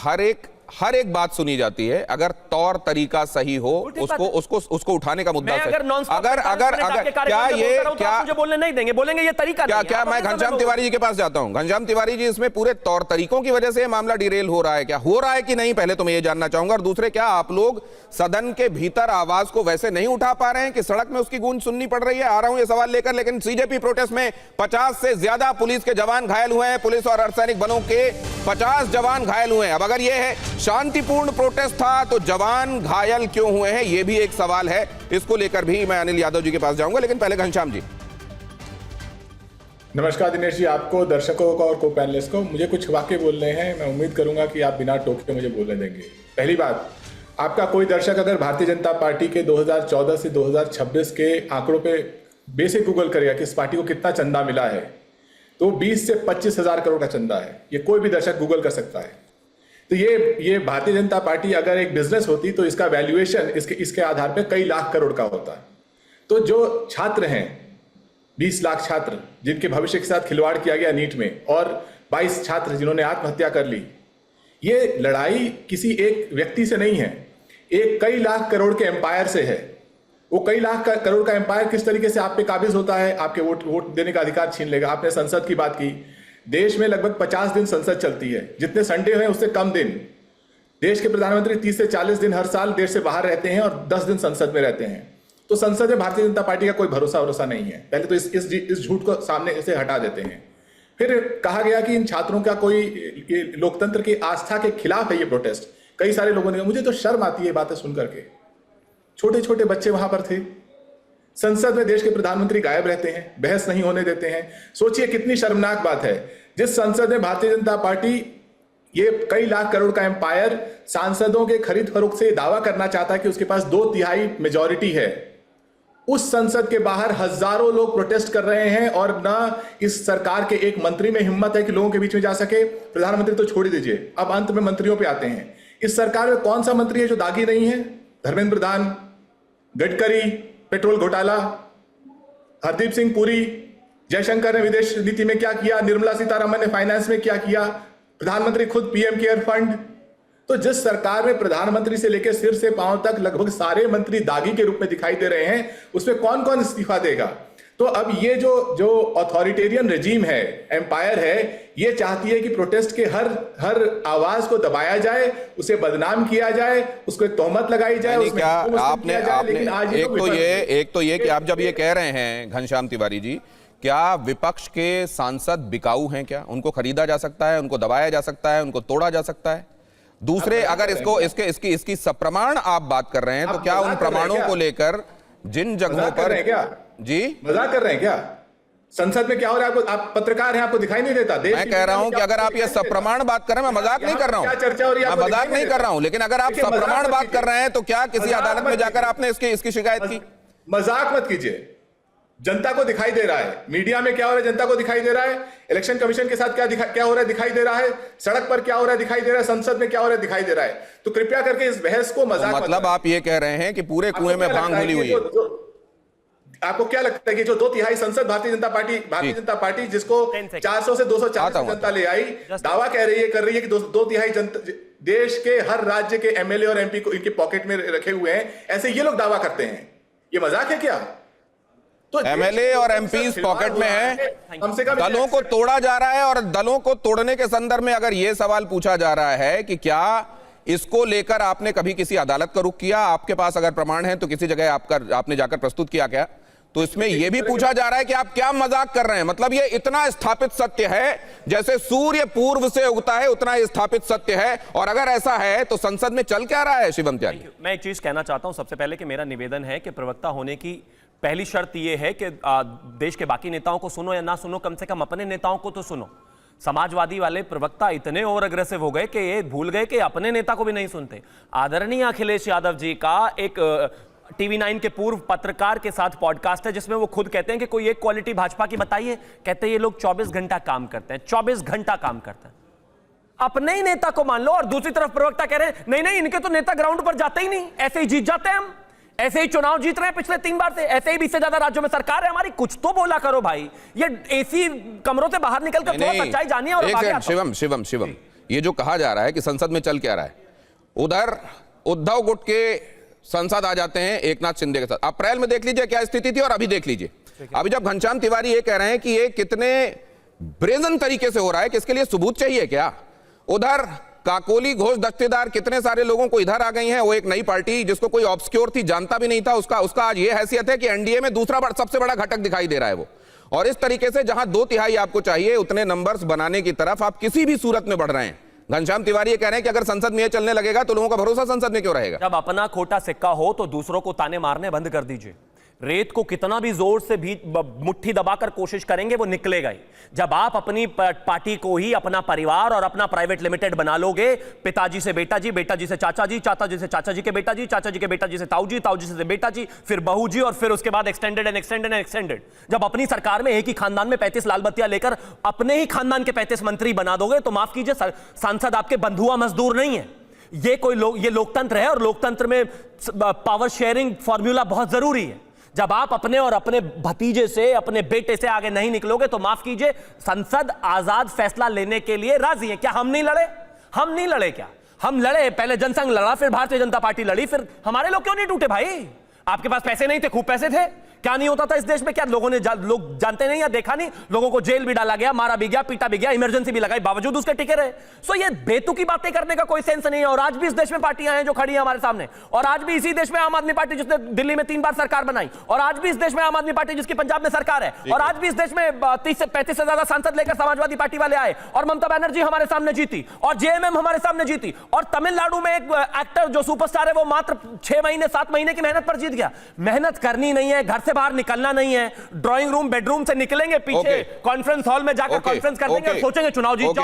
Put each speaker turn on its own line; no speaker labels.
हर एक बात सुनी जाती है, अगर तौर तरीका सही हो उसको उठाने का मुद्दा है। अगर क्या
मुझे बोलने नहीं देंगे, बोलेंगे ये तरीका
क्या मैं घनश्याम तिवारी जी के पास जाता हूं? घनश्याम तिवारी जी, इसमें पूरे तौर तरीकों की वजह से ये मामला डिरेल हो रहा है, क्या हो रहा है कि नहीं, पहले तो मैं ये जानना चाहूंगा। और दूसरे, क्या आप लोग सदन के भीतर आवाज को वैसे नहीं उठा पा रहे हैं कि सड़क में उसकी गूंज सुननी पड़ रही है? आ रहा हूं ये सवाल लेकर, लेकिन सीजेपी प्रोटेस्ट में 50 से ज्यादा पुलिस के जवान घायल हुए हैं, पुलिस और अर्धसैनिक बलों के 50 जवान घायल हुए हैं। अब अगर यह है शांतिपूर्ण प्रोटेस्ट था तो जवान घायल क्यों हुए हैं, यह भी एक सवाल है। इसको लेकर भी मैं अनिल यादव जी के पास जाऊंगा, लेकिन पहले घनश्याम जी।
नमस्कार दिनेश जी, आपको, दर्शकों को और को पैनलिस्ट को। मुझे कुछ वाक्य बोलने हैं, मैं उम्मीद करूंगा कि आप बिना टोके मुझे बोलने देंगे। पहली बात, आपका कोई दर्शक अगर भारतीय जनता पार्टी के 2014 से 2026 के आंकड़ों पे बेसिक गूगल करेगा कि इस पार्टी को कितना चंदा मिला है, तो 20 से 25 हजार करोड़ का चंदा है। ये कोई भी दर्शक गूगल कर सकता है। तो ये भारतीय जनता पार्टी अगर एक बिजनेस होती तो इसका वैल्यूएशन इसके आधार पे कई लाख करोड़ का होता। तो जो छात्र हैं, 20 लाख छात्र जिनके भविष्य के साथ खिलवाड़ किया गया नीट में, और 22 छात्र जिन्होंने आत्महत्या कर ली, ये लड़ाई किसी एक व्यक्ति से नहीं है, एक कई लाख करोड़ के एम्पायर से है। वो कई लाख करोड़ का एम्पायर किस तरीके से आप पे काबिज होता है, आपके वोट देने का अधिकार छीन लेगा। आपने संसद की बात की, देश में लगभग 50 दिन संसद चलती है, जितने संडे हैं उससे कम दिन। देश के प्रधानमंत्री 30 से 40 दिन हर साल देश से बाहर रहते हैं और 10 दिन संसद में रहते हैं। तो संसद में भारतीय जनता पार्टी का कोई भरोसा नहीं है। पहले तो इस झूठ को सामने से हटा देते हैं। फिर कहा गया कि इन छात्रों का कोई लोकतंत्र की आस्था के खिलाफ है ये प्रोटेस्ट। कई सारे लोगों ने, मुझे तो शर्म आती है ये बातें सुन करके। छोटे छोटे बच्चे वहां पर थे, संसद में देश के प्रधानमंत्री गायब रहते हैं, बहस नहीं होने देते हैं। सोचिए कितनी शर्मनाक बात है, जिस संसद में भारतीय जनता पार्टी ये कई लाख करोड़ का एम्पायर सांसदों के खरीद फरोख्त से दावा करना चाहता है कि उसके पास 2/3 मेजॉरिटी है, उस संसद के बाहर हजारों लोग प्रोटेस्ट कर रहे हैं और ना इस सरकार के एक मंत्री में हिम्मत है कि लोगों के बीच में जा सके। प्रधानमंत्री तो छोड़ ही दीजिए, अब अंत में मंत्रियों पे आते हैं। इस सरकार में कौन सा मंत्री है जो दागी नहीं है? धर्मेंद्र प्रधान, गडकरी पेट्रोल घोटाला, हरदीप सिंह पुरी, जयशंकर ने विदेश नीति में क्या किया, निर्मला सीतारमण ने फाइनेंस में क्या किया, प्रधानमंत्री खुद पीएम केयर फंड। तो जिस सरकार में प्रधानमंत्री से लेकर सिर से पांव तक लगभग सारे मंत्री दागी के रूप में दिखाई दे रहे हैं, उसमें कौन कौन इस्तीफा देगा? तो अब ये जो अथॉरिटेरियन रेजिम है, एम्पायर है, ये चाहती है कि प्रोटेस्ट के हर आवाज को दबाया जाए, उसे बदनाम किया जाए, उसको तोहमत लगाई जाए।
उसमें क्या आपने एक तो ये कि आप जब ये कह रहे हैं घनश्याम तिवारी जी, क्या विपक्ष के सांसद बिकाऊ हैं? क्या उनको खरीदा जा सकता है, उनको दबाया जा सकता है, उनको तोड़ा जा सकता है? दूसरे, अगर इसकी सप्रमाण आप बात कर रहे हैं, तो क्या उन प्रमाणों को लेकर जिन जगहों पर जी
मजाक कर रहे हैं क्या? संसद में क्या हो रहा है? आप पत्रकार हैं, आपको दिखाई नहीं देता?
मैं कह रहा हूं कि अगर आप ये सप्रमाण बात कर रहे हैं, मैं मजाक नहीं कर रहा हूं,
क्या चर्चा हो रही है?
मैं मजाक नहीं कर रहा हूं, लेकिन अगर आप सप्रमाण बात कर रहे हैं तो क्या किसी अदालत में जाकर आपने इसकी शिकायत की?
मजाक मत कीजिए, जनता को दिखाई दे रहा है। मीडिया में क्या हो रहा है जनता को दिखाई दे रहा है, इलेक्शन कमीशन के साथ क्या हो रहा है दिखाई दे रहा है, सड़क पर क्या हो रहा है दिखाई दे रहा है, संसद में क्या हो रहा है दिखाई दे रहा है। तो कृपया करके इस बहस को मजाक
मतलब आप ये कह रहे हैं कि पूरे कुएं में भांग घुली हुई है।
आपको क्या लगता है कि जो 2/3 संसद भारतीय जनता पार्टी जिसको 400 से 240 जनता ले आई, दावा कर रही है कि 2/3 जनता देश के हर राज्य के एमएलए और एमपी को इनके पॉकेट में रखे हुए हैं, ऐसे ये लोग दावा करते हैं। ये मजाक है क्या?
तो एमएलए और एमपी पॉकेट में है, दलों को तोड़ा जा रहा है। और दलों को तोड़ने के संदर्भ में अगर यह सवाल पूछा जा रहा है कि क्या इसको लेकर आपने कभी किसी अदालत का रुख किया, आपके पास अगर प्रमाण है तो किसी जगह आपने जाकर प्रस्तुत किया क्या? तो इसमें यह भी पूछा जा रहा है कि आप क्या मजाक कर रहे हैं? मतलब ये इतना स्थापित सत्य है, जैसे सूर्य पूर्व से उगता है उतना स्थापित सत्य है। और अगर ऐसा है तो संसद में चल क्या रहा है? शिवम त्यागी,
मैं एक चीज कहना चाहता हूं सबसे पहले कि मेरा निवेदन है कि प्रवक्ता होने की पहली शर्त यह है कि देश के बाकी नेताओं को सुनो या ना सुनो, कम से कम अपने नेताओं को तो सुनो। समाजवादी वाले प्रवक्ता इतने ओवर अग्रेसिव हो गए कि ये भूल गए कि अपने नेता को भी नहीं सुनते। आदरणीय अखिलेश यादव जी का एक TV9 के पूर्व पत्रकार के साथ पॉडकास्ट है जिसमें वो खुद कहते हैं कि कोई एक क्वालिटी भाजपा की बताइए, कहते हैं ये लोग 24 घंटा काम करते हैं, 24 घंटा काम करते हैं। अपने ही नेता को मान लो। और दूसरी तरफ प्रवक्ता कह रहे हैं नहीं नहीं इनके तो नेता ग्राउंड पर जाते ही नहीं, ऐसे ही जीत जाते हैं, हम ऐसे ही चुनाव जीत रहे हैं पिछले 3 बार से, ऐसे ही 20 से ज्यादा राज्यों में सरकार है हमारी। कुछ तो बोला करो भाई, ये एसी कमरों से बाहर निकल कर थोड़ा सच्चाई जानिए। और
शिवम ये जो कहा जा रहा है कि संसद में चल क्या रहा है, उधर उद्धव गुट के संसद आ जाते हैं एकनाथ शिंदे के साथ। अप्रैल में देख लीजिए क्या स्थिति थी और अभी देख लीजिए। अभी जब घनश्याम तिवारी ये कह रहे हैं कि ये कितने ब्रेजन तरीके से हो रहा है कि इसके लिए सबूत चाहिए क्या, उधर काकोली घोष दस्तेदार कितने सारे लोगों को इधर आ गई हैं। वो एक नई पार्टी जिसको कोई ऑब्सक्योर थी, जानता भी नहीं था, उसका आज ये हैसियत है कि एनडीए में दूसरा सबसे बड़ा घटक दिखाई दे रहा है वो। और इस तरीके से जहां 2/3 आपको चाहिए उतने नंबर्स बनाने की तरफ आप किसी भी सूरत में बढ़ रहे हैं। घनश्याम तिवारी ये कह रहे हैं कि अगर संसद में ये चलने लगेगा तो लोगों का भरोसा संसद में क्यों रहेगा।
जब अपना खोटा सिक्का हो तो दूसरों को ताने मारने बंद कर दीजिए। रेत को कितना भी जोर से भी मुट्ठी दबाकर कोशिश करेंगे वो निकलेगा ही। जब आप अपनी पार्टी को ही अपना परिवार और अपना प्राइवेट लिमिटेड बना लोगे, पिताजी से बेटा जी, बेटा जी से चाचा जी, चाचा जी से चाचा जी के बेटा जी, चाचा जी के बेटा जी से ताऊ जी, ताऊ जी से बेटा जी, फिर बहू जी, और फिर उसके बाद extended and extended and extended. जब अपनी सरकार में एक ही खानदान में 35 लाल बत्तियां लेकर अपने ही खानदान के 35 मंत्री बना दोगे तो माफ कीजिए, सांसद आपके बंधुआ मजदूर नहीं है। ये लोकतंत्र है और लोकतंत्र में पावर शेयरिंग फॉर्मूला बहुत जरूरी है। जब आप अपने और अपने भतीजे से, अपने बेटे से आगे नहीं निकलोगे तो माफ कीजिए, संसद आजाद फैसला लेने के लिए राजी है। क्या हम नहीं लड़े? हम नहीं लड़े क्या? हम लड़े, पहले जनसंघ लड़ा, फिर भारतीय जनता पार्टी लड़ी, फिर हमारे लोग क्यों नहीं टूटे भाई? आपके पास पैसे नहीं थे? खूब पैसे थे। क्या नहीं होता था इस देश में? क्या लोगों ने लोग जानते नहीं या देखा नहीं? लोगों को जेल भी डाला गया, मारा भी गया, पीटा भी गया, इमरजेंसी भी लगाई, बावजूद उसके टिके रहे। सो ये बेतुकी बातें करने का कोई सेंस नहीं है। और आज भी इस देश में पार्टियां हैं जो खड़ी हैं हमारे सामने, और आज भी इसी देश में आम आदमी पार्टी जिसने दिल्ली में 3 बार सरकार बनाई, और आज भी इस देश में आम आदमी पार्टी जिसकी पंजाब में सरकार है, और आज भी इस देश में 30 से 35 से ज्यादा सांसद लेकर समाजवादी पार्टी वाले आए, और ममता बनर्जी हमारे सामने जीती, और जेएमएम हमारे सामने जीती, और तमिलनाडु में एक एक्टर जो सुपरस्टार है वो मात्र 6 महीने 7 महीने की मेहनत पर जीत गया। मेहनत करनी नहीं है, घर से बाहर निकलना नहीं है, ड्राइंग रूम बेडरूम से निकलेंगे, पीछे कॉन्फ्रेंस हॉल में जाकर कॉन्फ्रेंस कर देंगे और सोचेंगे चुनाव जीत जाओ।